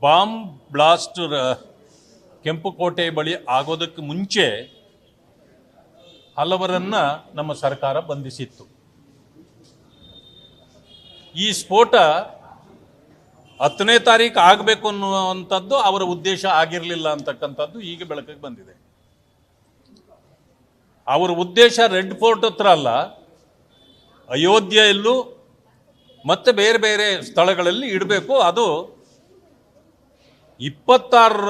Bomb blast ಕೆಂಪುಕೋಟೆ ಬಳಿ ಆಗೋದಕ್ಕೆ ಮುಂಚೆ ಹಲವರನ್ನ ನಮ್ಮ ಸರ್ಕಾರ ಬಂಧಿಸಿತ್ತು. ಈ ಸ್ಫೋಟ 10ನೇ ತಾರೀಕು ಆಗಬೇಕು ಅನ್ನುವಂಥದ್ದು ಅವರ ಉದ್ದೇಶ ಆಗಿರಲಿಲ್ಲ ಅಂತಕ್ಕಂಥದ್ದು ಈಗ ಬೆಳಕಿಗೆ ಬಂದಿದೆ. ಅವರ ಉದ್ದೇಶ ರೆಡ್ ಫೋರ್ಟ್ ಹತ್ರ ಅಲ್ಲ, ಅಯೋಧ್ಯೆಯಲ್ಲೂ ಮತ್ತೆ ಬೇರೆ ಬೇರೆ ಸ್ಥಳಗಳಲ್ಲಿ ಇಡಬೇಕು. ಅದು 26ರ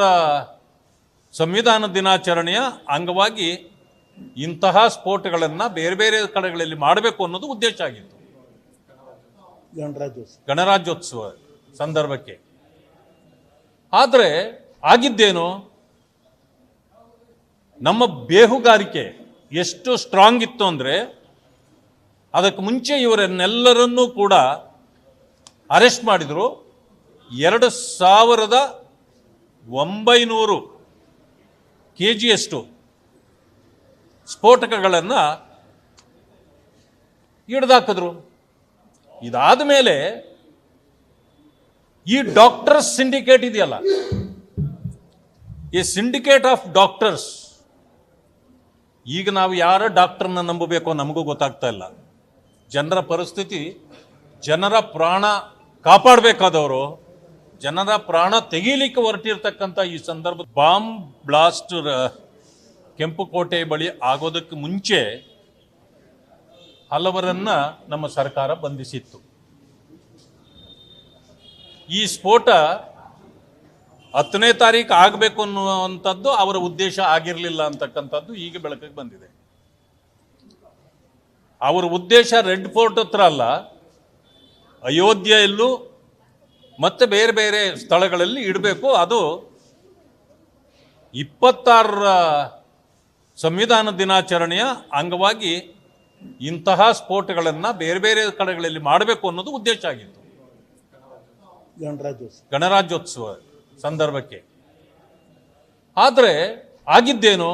ಸಂವಿಧಾನ ದಿನಾಚರಣೆಯ ಅಂಗವಾಗಿ ಇಂತಹ ಸ್ಫೋಟಗಳನ್ನು ಬೇರೆ ಬೇರೆ ಕಡೆಗಳಲ್ಲಿ ಮಾಡಬೇಕು ಅನ್ನೋದು ಉದ್ದೇಶ ಆಗಿತ್ತು ಗಣರಾಜ್ಯೋತ್ಸವ ಸಂದರ್ಭಕ್ಕೆ. ಆದರೆ ಆಗಿದ್ದೇನು, ನಮ್ಮ ಬೇಹುಗಾರಿಕೆ ಎಷ್ಟು ಸ್ಟ್ರಾಂಗ್ ಇತ್ತು ಅಂದರೆ ಅದಕ್ಕೆ ಮುಂಚೆ ಇವರನ್ನೆಲ್ಲರನ್ನೂ ಕೂಡ ಅರೆಸ್ಟ್ ಮಾಡಿದರು. 2900 kgಯಷ್ಟು ಸ್ಫೋಟಕಗಳನ್ನು ಹಿಡಿದಾಕಿದ್ರು. ಇದಾದ ಮೇಲೆ ಈ ಡಾಕ್ಟರ್ಸ್ ಸಿಂಡಿಕೇಟ್ ಇದೆಯಲ್ಲ, ಈ ಸಿಂಡಿಕೇಟ್ ಆಫ್ ಡಾಕ್ಟರ್ಸ್, ಈಗ ನಾವು ಯಾರ ಡಾಕ್ಟರ್ನ ನಂಬಬೇಕೋ ನಮಗೂ ಗೊತ್ತಾಗ್ತಾ ಇಲ್ಲ. ಜನರ ಪರಿಸ್ಥಿತಿ, ಜನರ ಪ್ರಾಣ ಕಾಪಾಡಬೇಕಾದವರು ಜನರ ಪ್ರಾಣ ತೆಗೀಲಿಕ್ಕೆ ಹೊರಟಿರ್ತಕ್ಕಂಥ ಈ ಸಂದರ್ಭ ಬಾಂಬ್ ಬ್ಲಾಸ್ಟ್ ಕೆಂಪುಕೋಟೆ ಬಳಿ ಆಗೋದಕ್ಕೆ ಮುಂಚೆ ಹಲವರನ್ನ ನಮ್ಮ ಸರ್ಕಾರ ಬಂಧಿಸಿತ್ತು. ಈ ಸ್ಫೋಟ 10ನೇ ತಾರೀಕು ಆಗಬೇಕು ಅನ್ನುವಂಥದ್ದು ಅವರ ಉದ್ದೇಶ ಆಗಿರಲಿಲ್ಲ ಅಂತಕ್ಕಂಥದ್ದು ಈಗ ಬೆಳಕಿಗೆ ಬಂದಿದೆ. ಅವರ ಉದ್ದೇಶ ರೆಡ್ ಫೋರ್ಟ್ ಹತ್ರ ಅಲ್ಲ, ಅಯೋಧ್ಯೆಯಲ್ಲೂ ಮತ್ತೆ ಬೇರೆ ಬೇರೆ ಸ್ಥಳಗಳಲ್ಲಿ ಇಡಬೇಕು. ಅದು 26ರ ಸಂವಿಧಾನ ದಿನಾಚರಣೆಯ ಅಂಗವಾಗಿ ಇಂತಹ ಸ್ಫೋಟಗಳನ್ನು ಬೇರೆ ಬೇರೆ ಕಡೆಗಳಲ್ಲಿ ಮಾಡಬೇಕು ಅನ್ನೋದು ಉದ್ದೇಶ ಆಗಿತ್ತು ಗಣರಾಜ್ಯೋತ್ಸವ ಸಂದರ್ಭಕ್ಕೆ. ಆದರೆ ಆಗಿದ್ದೇನು,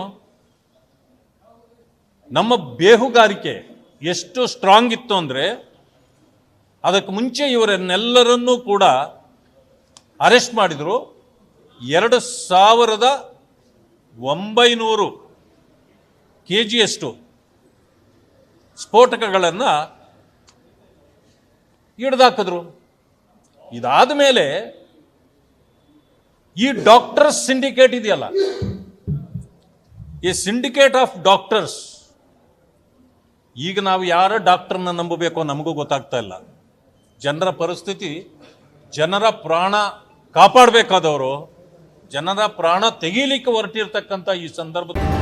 ನಮ್ಮ ಬೇಹುಗಾರಿಕೆ ಎಷ್ಟು ಸ್ಟ್ರಾಂಗ್ ಇತ್ತು ಅಂದರೆ ಅದಕ್ಕೆ ಮುಂಚೆ ಇವರನ್ನೆಲ್ಲರನ್ನೂ ಕೂಡ ಅರೆಸ್ಟ್ ಮಾಡಿದರು. 2900 kgಯಷ್ಟು ಸ್ಫೋಟಕಗಳನ್ನು ಹಿಡಿದಾಕಿದ್ರು. ಇದಾದ ಮೇಲೆ ಈ ಡಾಕ್ಟರ್ಸ್ ಸಿಂಡಿಕೇಟ್ ಇದೆಯಲ್ಲ, ಈ ಸಿಂಡಿಕೇಟ್ ಆಫ್ ಡಾಕ್ಟರ್ಸ್, ಈಗ ನಾವು ಯಾರ ಡಾಕ್ಟರ್ನ ನಂಬಬೇಕೋ ನಮಗೂ ಗೊತ್ತಾಗ್ತಾ ಇಲ್ಲ. ಜನರ ಪರಿಸ್ಥಿತಿ, ಜನರ ಪ್ರಾಣ ಕಾಪಾಡಬೇಕಾದವರು ಜನರ ಪ್ರಾಣ ತೆಗೀಲಿಕ್ಕೆ ಹೊರಟಿರ್ತಕ್ಕಂಥ ಈ ಸಂದರ್ಭದಲ್ಲಿ